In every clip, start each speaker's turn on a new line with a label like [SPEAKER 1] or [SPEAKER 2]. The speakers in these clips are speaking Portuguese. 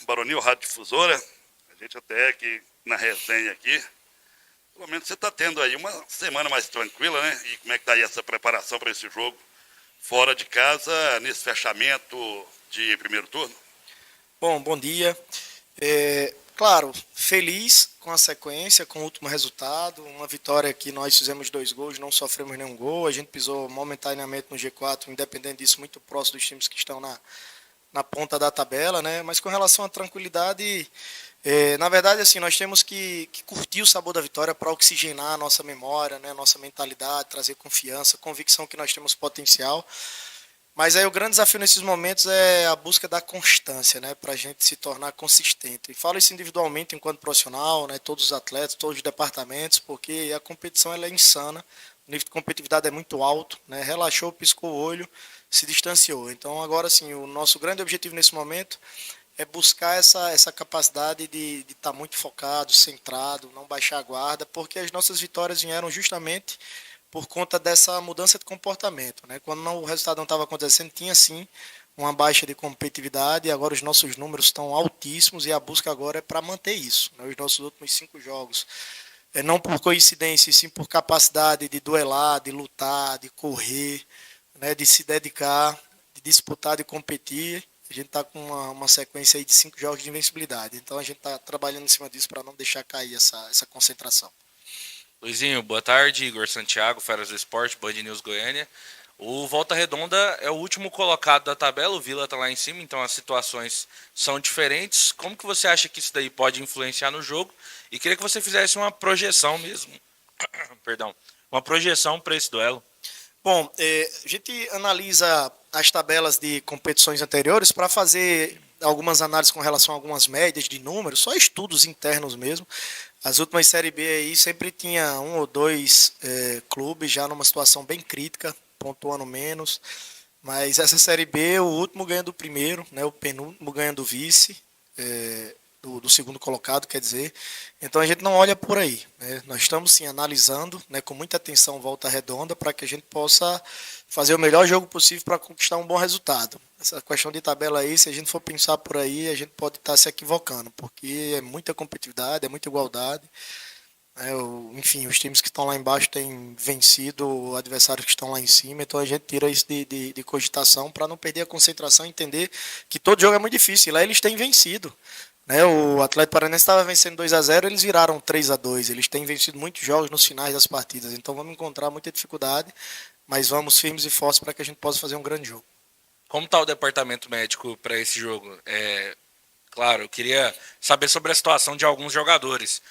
[SPEAKER 1] Baronil, Rádio Difusora. A gente até aqui na resenha aqui. Pelo menos você está tendo aí uma semana mais tranquila, né? E como é que está aí essa preparação para esse jogo fora de casa, nesse fechamento de primeiro turno?
[SPEAKER 2] Bom dia. Claro, feliz com a sequência, com o último resultado. Uma vitória que nós fizemos 2 gols, não sofremos nenhum gol. A gente pisou momentaneamente no G4, independente disso, muito próximo dos times que estão na ponta da tabela, né? Mas com relação à tranquilidade, na verdade, assim, nós temos que curtir o sabor da vitória para oxigenar a nossa memória, né? A nossa mentalidade, trazer confiança, convicção que nós temos potencial. Mas aí o grande desafio nesses momentos é a busca da constância, né, para a gente se tornar consistente. E falo isso individualmente enquanto profissional, né, todos os atletas, todos os departamentos, porque a competição ela é insana, o nível de competitividade é muito alto, né, relaxou, piscou o olho, se distanciou. Então agora sim, o nosso grande objetivo nesse momento é buscar essa capacidade de estar muito focado, centrado, não baixar a guarda, porque as nossas vitórias vieram justamente por conta dessa mudança de comportamento, né? Quando o resultado não estava acontecendo, tinha sim uma baixa de competitividade, e agora os nossos números estão altíssimos e a busca agora é para manter isso, né? Os nossos últimos 5 jogos, não por coincidência, e sim por capacidade de duelar, de lutar, de correr, né? De se dedicar, de disputar, de competir. A gente está com uma sequência aí de 5 jogos de invencibilidade, então a gente está trabalhando em cima disso para não deixar cair essa concentração.
[SPEAKER 3] Luizinho, boa tarde. Igor Santiago, Feras do Esporte, Band News Goiânia. O Volta Redonda é o último colocado da tabela, o Vila está lá em cima, então as situações são diferentes. Como que você acha que isso daí pode influenciar no jogo? E queria que você fizesse uma projeção mesmo, perdão, uma projeção para esse duelo.
[SPEAKER 2] Bom, a gente analisa as tabelas de competições anteriores para fazer algumas análises com relação a algumas médias de números, só estudos internos mesmo. As últimas Série B aí sempre tinha 1 ou 2 clubes já numa situação bem crítica, pontuando menos. Mas essa Série B, o último ganha do primeiro, né, o penúltimo ganha do vice, do segundo colocado, quer dizer. Então a gente não olha por aí, né? Nós estamos sim analisando, né, com muita atenção Volta Redonda para que a gente possa fazer o melhor jogo possível para conquistar um bom resultado. Essa questão de tabela aí, se a gente for pensar por aí, a gente pode estar se equivocando, porque é muita competitividade, é muita igualdade. Enfim, os times que estão lá embaixo têm vencido adversários que estão lá em cima, então a gente tira isso de cogitação para não perder a concentração e entender que todo jogo é muito difícil. Lá eles têm vencido, né? O Atlético Paranaense estava vencendo 2-0, eles viraram 3-2. Eles têm vencido muitos jogos nos finais das partidas, então vamos encontrar muita dificuldade, mas vamos firmes e fortes para que a gente possa fazer um grande jogo.
[SPEAKER 3] Como está o departamento médico para esse jogo? Claro, eu queria saber sobre a situação de alguns jogadores.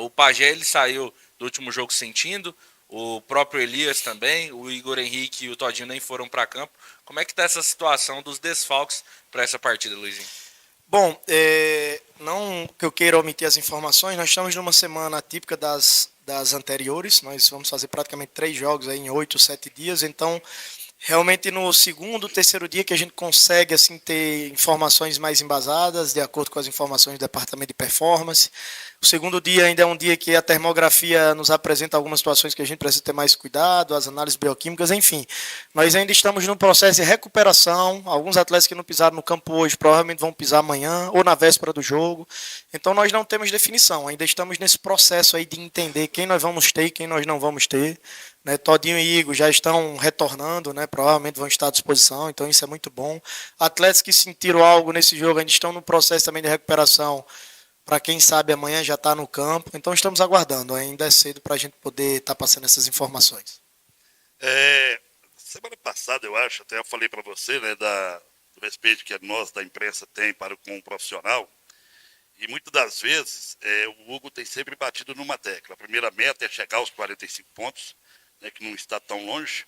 [SPEAKER 3] O Pajé ele saiu do último jogo sentindo, o próprio Elias também, o Igor Henrique e o Todinho nem foram para campo. Como é que está essa situação dos desfalques para essa partida, Luizinho?
[SPEAKER 2] Bom, não que eu queira omitir as informações, nós estamos numa semana típica das anteriores, nós vamos fazer praticamente 3 jogos aí em 8, 7 dias, então realmente no segundo, terceiro dia que a gente consegue assim ter informações mais embasadas, de acordo com as informações do departamento de performance. O segundo dia ainda é um dia que a termografia nos apresenta algumas situações que a gente precisa ter mais cuidado, as análises bioquímicas, enfim. Nós ainda estamos num processo de recuperação. Alguns atletas que não pisaram no campo hoje provavelmente vão pisar amanhã ou na véspera do jogo. Então nós não temos definição. Ainda estamos nesse processo aí de entender quem nós vamos ter e quem nós não vamos ter. Né, Todinho e Igor já estão retornando, né, provavelmente vão estar à disposição, então isso é muito bom. Atletas que sentiram algo nesse jogo ainda estão no processo também de recuperação, para quem sabe amanhã já está no campo, então estamos aguardando, ainda é cedo para a gente poder estar passando essas informações.
[SPEAKER 1] Semana passada, eu acho, até eu falei para você, né, do respeito que nós da imprensa tem com o profissional, e muitas das vezes o Hugo tem sempre batido numa tecla. A primeira meta é chegar aos 45 pontos, né, que não está tão longe,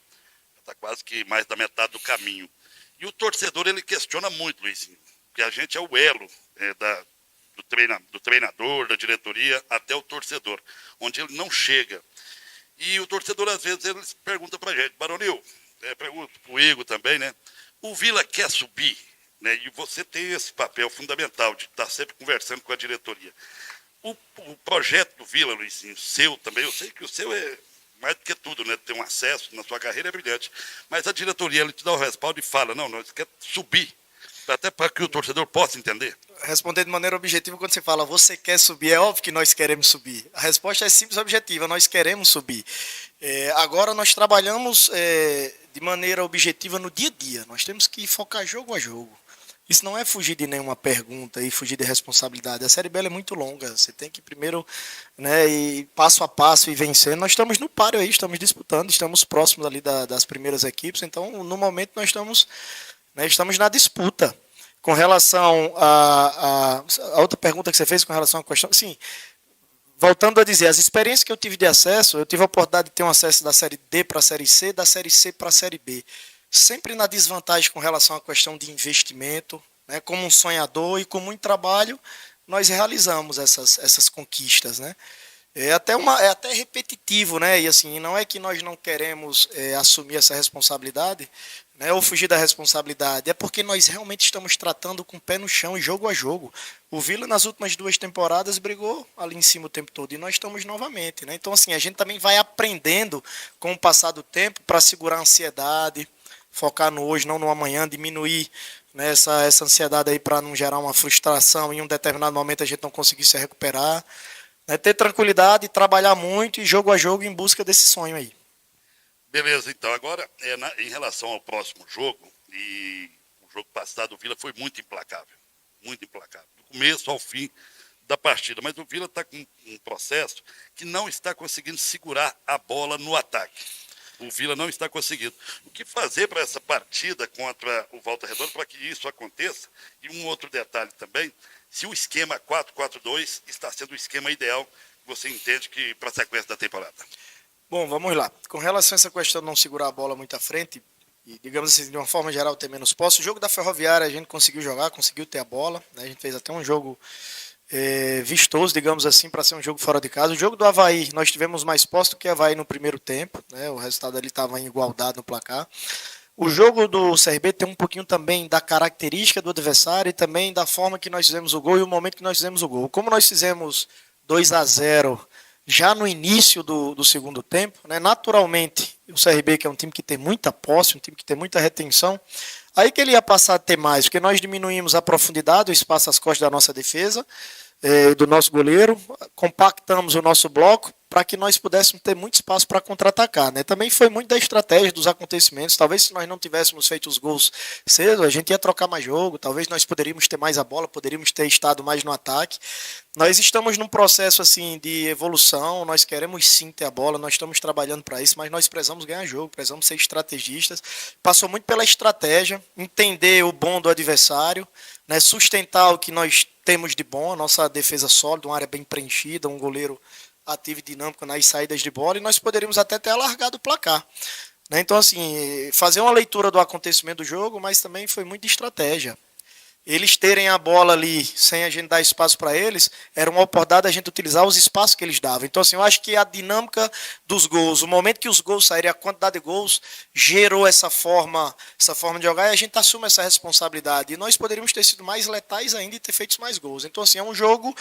[SPEAKER 1] está quase que mais da metade do caminho. E o torcedor, ele questiona muito, Luizinho, porque a gente é o elo do treinador, da diretoria, até o torcedor, onde ele não chega. E o torcedor, às vezes, ele pergunta para a gente, Baronil, pergunta para o Igor também, né, o Vila quer subir, né, e você tem esse papel fundamental de estar sempre conversando com a diretoria. O projeto do Vila, Luizinho, seu também, eu sei que o seu é mais do que tudo, né? Ter um acesso na sua carreira é brilhante. Mas a diretoria ele te dá o respaldo e fala, não, nós queremos subir, até para que o torcedor possa entender.
[SPEAKER 2] responder de maneira objetiva, quando você fala você quer subir, é óbvio que nós queremos subir. A resposta é simples e objetiva, nós queremos subir. Agora nós trabalhamos de maneira objetiva no dia a dia. Nós temos que focar jogo a jogo. Isso não é fugir de nenhuma pergunta e fugir de responsabilidade. A Série B é muito longa. Você tem que primeiro, né, ir passo a passo e vencendo. Nós estamos no páreo aí, estamos disputando, estamos próximos ali das primeiras equipes. Então, no momento, nós estamos na disputa. Com relação a outra pergunta que você fez com relação à questão, sim, voltando a dizer, as experiências que eu tive de acesso, eu tive a oportunidade de ter um acesso da Série D para a Série C, da Série C para a Série B. Sempre na desvantagem com relação à questão de investimento, né? Como um sonhador e com muito trabalho, nós realizamos essas conquistas, né? É até repetitivo, né? E assim, não é que nós não queremos assumir essa responsabilidade, né, ou fugir da responsabilidade, é porque nós realmente estamos tratando com o pé no chão e jogo a jogo. O Vila, nas últimas 2 temporadas, brigou ali em cima o tempo todo, e nós estamos novamente, né? Então, assim, a gente também vai aprendendo com o passar do tempo para segurar a ansiedade, focar no hoje, não no amanhã, diminuir, né, essa ansiedade aí para não gerar uma frustração em um determinado momento a gente não conseguir se recuperar, né, ter tranquilidade, trabalhar muito e jogo a jogo em busca desse sonho aí.
[SPEAKER 1] Beleza, então, agora, em relação ao próximo jogo, e o jogo passado, o Vila foi muito implacável, do começo ao fim da partida, mas o Vila está com um processo que não está conseguindo segurar a bola no ataque. O Vila não está conseguindo. O que fazer para essa partida contra o Volta Redonda para que isso aconteça? E um outro detalhe também, se o esquema 4-4-2 está sendo o esquema ideal que você entende que para a sequência da temporada.
[SPEAKER 2] Bom, vamos lá. Com relação a essa questão de não segurar a bola muito à frente, e digamos assim, de uma forma geral, ter menos posse, o jogo da Ferroviária a gente conseguiu jogar, conseguiu ter a bola, né? A gente fez até um jogo vistoso, digamos assim, para ser um jogo fora de casa. O jogo do Avaí, nós tivemos mais posse do que o Avaí no primeiro tempo, né? O resultado ali estava em igualdade no placar. O jogo do CRB tem um pouquinho também da característica do adversário e também da forma que nós fizemos o gol e o momento que nós fizemos o gol. Como nós fizemos 2-0 já no início do segundo tempo, né? Naturalmente, o CRB, que é um time que tem muita posse, um time que tem muita retenção, aí que ele ia passar a ter mais, porque nós diminuímos a profundidade, o espaço às costas da nossa defesa, do nosso goleiro, compactamos o nosso bloco para que nós pudéssemos ter muito espaço para contra-atacar, né? Também foi muito da estratégia dos acontecimentos. Talvez se nós não tivéssemos feito os gols cedo, a gente ia trocar mais jogo, talvez nós poderíamos ter mais a bola, poderíamos ter estado mais no ataque. Nós estamos num processo assim de evolução, nós queremos sim ter a bola, nós estamos trabalhando para isso, mas nós precisamos ganhar jogo, precisamos ser estrategistas. Passou muito pela estratégia, entender o bom do adversário, né, sustentar o que nós temos de bom, a nossa defesa sólida, uma área bem preenchida, um goleiro ativo e dinâmico nas saídas de bola, e nós poderíamos até ter alargado o placar, né? Então, assim, fazer uma leitura do acontecimento do jogo, mas também foi muito de estratégia. Eles terem a bola ali, sem a gente dar espaço para eles, era uma oportunidade da gente utilizar os espaços que eles davam. Então, assim, eu acho que a dinâmica dos gols, o momento que os gols saíram, a quantidade de gols, gerou essa forma de jogar, e a gente assume essa responsabilidade. E nós poderíamos ter sido mais letais ainda e ter feito mais gols. Então, assim, é um jogo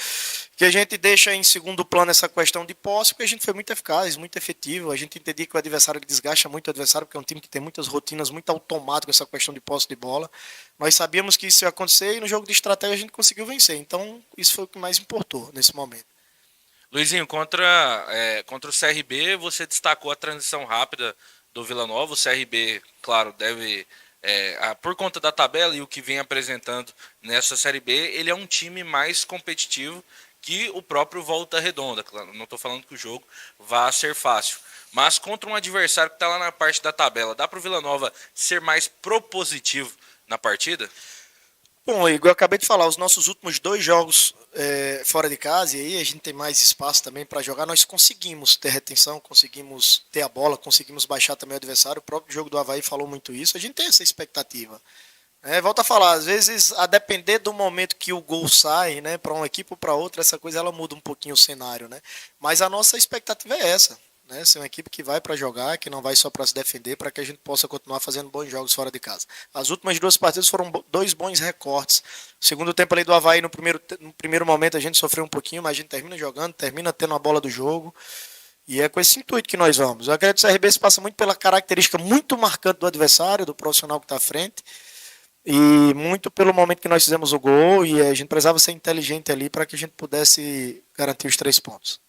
[SPEAKER 2] que a gente deixa em segundo plano essa questão de posse, porque a gente foi muito eficaz, muito efetivo. A gente entendia que o adversário desgasta muito o adversário, porque é um time que tem muitas rotinas, muito automático essa questão de posse de bola. Nós sabíamos que isso ia acontecer e no jogo de estratégia a gente conseguiu vencer. Então, isso foi o que mais importou nesse momento.
[SPEAKER 3] Luizinho, contra o CRB, você destacou a transição rápida do Vila Nova. O CRB, claro, deve, por conta da tabela e o que vem apresentando nessa Série B, ele é um time mais competitivo que o próprio Volta Redonda. Claro, não estou falando que o jogo vá ser fácil. Mas contra um adversário que está lá na parte da tabela, dá para o Vila Nova ser mais propositivo na partida?
[SPEAKER 2] Bom, Igor, eu acabei de falar, os nossos últimos 2 jogos fora de casa, e aí a gente tem mais espaço também para jogar, nós conseguimos ter retenção, conseguimos ter a bola, conseguimos baixar também o adversário. O próprio jogo do Avaí falou muito isso, a gente tem essa expectativa. Volto a falar, às vezes, a depender do momento que o gol sai, né, para uma equipe ou para outra, essa coisa ela muda um pouquinho o cenário, né? Mas a nossa expectativa é essa, né? Ser uma equipe que vai para jogar, que não vai só para se defender, para que a gente possa continuar fazendo bons jogos fora de casa. As últimas 2 partidas foram 2 bons recortes. O segundo tempo ali do Avaí, no primeiro momento a gente sofreu um pouquinho, mas a gente termina jogando, termina tendo a bola do jogo. E é com esse intuito que nós vamos. Eu acredito que o CRB se passa muito pela característica muito marcante do adversário, do profissional que está à frente. E muito pelo momento que nós fizemos o gol, e a gente precisava ser inteligente ali para que a gente pudesse garantir os 3 pontos.